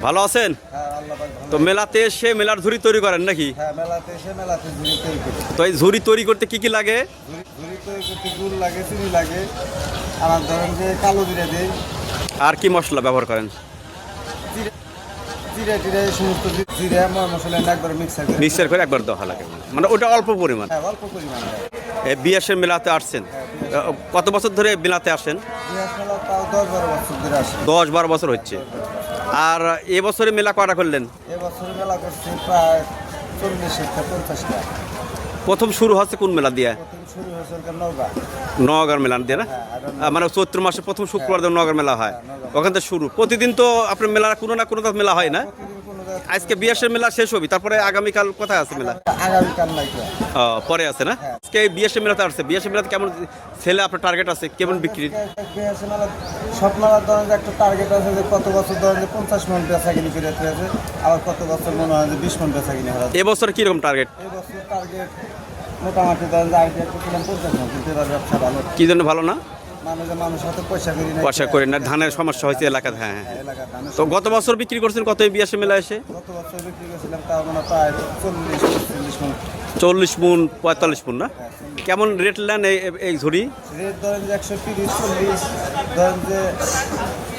ভালো আছেন? হ্যাঁ, আল্লাহ পাক ভালো। তো মেলাতে এসে মেলার ঝুড়ি তৈরি করেন নাকি? হ্যাঁ, মেলাতে এসে মেলাতে ঝুড়ি তৈরি করি। তো এই ঝুড়ি তৈরি করতে কি কি লাগে? ঝুড়ি তৈরি করতে গুড় লাগে, চিনি লাগে, আমার ধরেন যে কালো জিরা দেই, আর কি মশলা ব্যবহার করেন? জিরা জিরা টিরা এই সমস্ত জিরা মশলা একবার মিক্সার করে একবার দেওয়া লাগে, মানে ওটা অল্প পরিমাণ। হ্যাঁ, অল্প পরিমাণে। এই বিয়াসের মেলাতে আসছেন কত বছর ধরে মেলাতে আসেন? বিয়াস মেলা তাও 10-12 বছর ধরে আসে। 10-12 বছর হচ্ছে। আর এবছরে মেলা কয়টা করলেন? এবছর মেলা করছি প্রায় 40-50টা। প্রথম শুরু হচ্ছে কোন মেলা দিয়ে? প্রথম শুরু হয়েছে নওগাঁ। নওগাঁর মেলা দিয়ে না? মানে চৈত্র মাসে প্রথম শুক্রবার দিন নওগাঁর মেলা হয়, ওখান থেকে শুরু। প্রতিদিন তো আপনার মেলা কোনো না কোনো মেলা হয় না? প্রতিদিন কোনো জায়গায় আজকে বিয়াসের মেলা শেষ হবে, তারপরে আগামীকাল কোথায় আছে মেলা? আগামীকাল নাই তো। পরে আছে না? আজকে এই বিয়াসের মেলাতে আসছে, বিয়াসের মেলাতে কেমন ছেলে আপনার টার্গেট আছে কেমন বিক্রি? বিয়াস মেলা সব মেলার ধরেন যে একটা টার্গেট আছে যে কত বছর ধরেন যে 50 মন বেচা কিনি করে আছে, আবার কত বছর মনে হয় যে 20 মন বেচা কিনি হয়। এবছর কিরকম টার্গেট? এই বছর টার্গেট মোটামুটি ধরেন যে আইডিয়া করছিলাম 50 মন, কিন্তু এবার ব্যবসা ভালো। কি জন্য ভালো না? মানুষ হাতে পয়সা করি না, পয়সা করে না, ধানের সমস্যা হয়েছে এলাকাতে। হ্যাঁ হ্যাঁ। এলাকার ধানের। তো গত বছর বিক্রি করছেন কত এই বিয়াসের মেলা এসে? গত বছর বিক্রি করেছিলাম তাও মানে প্রায় 40-45 মন। 40 মন 45 মন না? কেমন রেট নেন এই ঝুড়ি? রেট ধরেন যে 130-40, ধরেন যে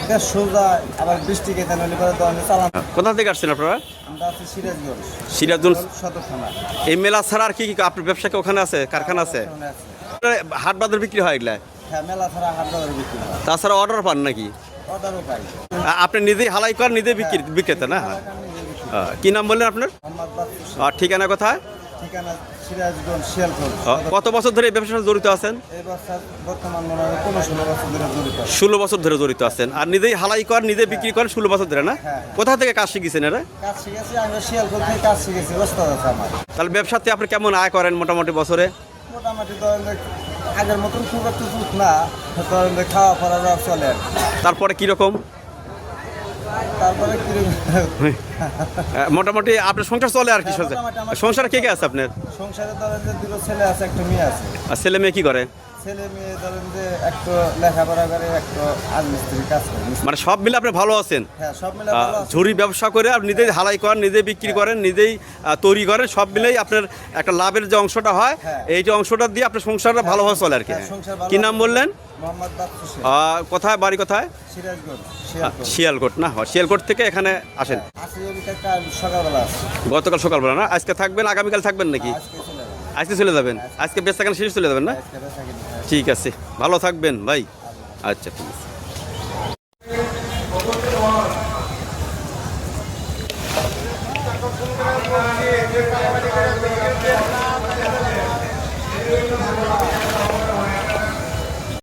150 যায়, আবার 20 টিকে দেন হলে পরে ধরেন যে চালান। কোথা থেকে আসছেন আপনারা? আমরা আছি সিরাজগঞ্জ, সিরাজগঞ্জ সদর থানা। এই মেলা ছাড়া আর কি কি আপনার ব্যবসা কি ওখানে আছে, কারখানা আছে? ওখানে আছে। হাট বাজার বিক্রি হয় এগুলা? হ্যাঁ, মেলা ছাড়া হাট বাজারে বিক্রি হয়। তাছাড়া অর্ডার পান নাকি? অর্ডারও পাই। আপনি নিজেই হালাই করেন, নিজে বিক্রেতা না? কি নাম বললেন আপনার? মোহাম্মদ বাদশা। আর ঠিকানা কোথায়? ঠিকানা সিরাজগঞ্জ, শিয়ালকোট। কত বছর ধরে এই ব্যবসার সাথে জড়িত আছেন? এই বছর বর্তমান মনে হয় 15-16 বছর ধরে জড়িত আছি। 16 বছর ধরে জড়িত আছেন। আর নিজেই হালাই করেন, নিজে বিক্রি করেন 16 বছর ধরে না? হ্যাঁ। কোথা থেকে কাজ শিখেছেন এরা? কাজ শিখেছি আমি শিয়ালকোট থেকে, কাজ শিখেছি ওস্তাদ আছে আমার। তাহলে ব্যবসাতে আপনি কেমন আয় করেন মোটামুটি বছরে? মোটামুটি ধরেন যে আগের মতন খুব একটা সুখ না, ধরেন যে খাওয়া পড়া যা চলে আর কি। তারপরে কীরকম? তারপরে কিরকম মোটামুটি আপনার সংসার চলে আর কি? সংসারে কে কে আছে আপনার? সংসারে ধরেন যে 2 ছেলে আছে, একটা মেয়ে আছে। আর ছেলে মেয়ে কি করে? ছেলে মেয়ে ধরেন যে একটা লেখাপড়া করে, একটা রাজমিস্ত্রির কাজ করে। মানে সব মিলে আপনি ভালো আছেন? হ্যাঁ, সব মিলে ভালো আছে। ঝুড়ি ব্যবসা করে আর নিজেই হালাই করেন, নিজেই বিক্রি করেন, নিজেই তৈরি করেন, সব মিলেই আপনার একটা লাভের যে অংশটা হয়, হ্যাঁ। এইটা অংশটা দিয়ে আপনার সংসারটা ভালোভাবে চলে আর কি। হ্যাঁ, সংসার ভালো কি নাম বললেন? মোহাম্মদ বাদশা। কোথায় বাড়ি কোথায়? সিরাজগঞ্জ, শিয়ালকোট। শিয়ালকোট না? শিয়ালকোট থেকে এখানে আসেন? আসি ওদিকে কাল সকালবেলা আসি। গতকাল সকালবেলা না? আজকে থাকবেন, আগামীকাল থাকবেন নাকি? আজকে চলে যাবো। আজকে চলে যাবেন? আজকে বেচাকেনা শেষে চলে যাবেন না? আজকে বেচা কিনি হয়। ঠিক আছে, ভালো থাকবেন ভাই। আচ্ছা, ঠিক আছে।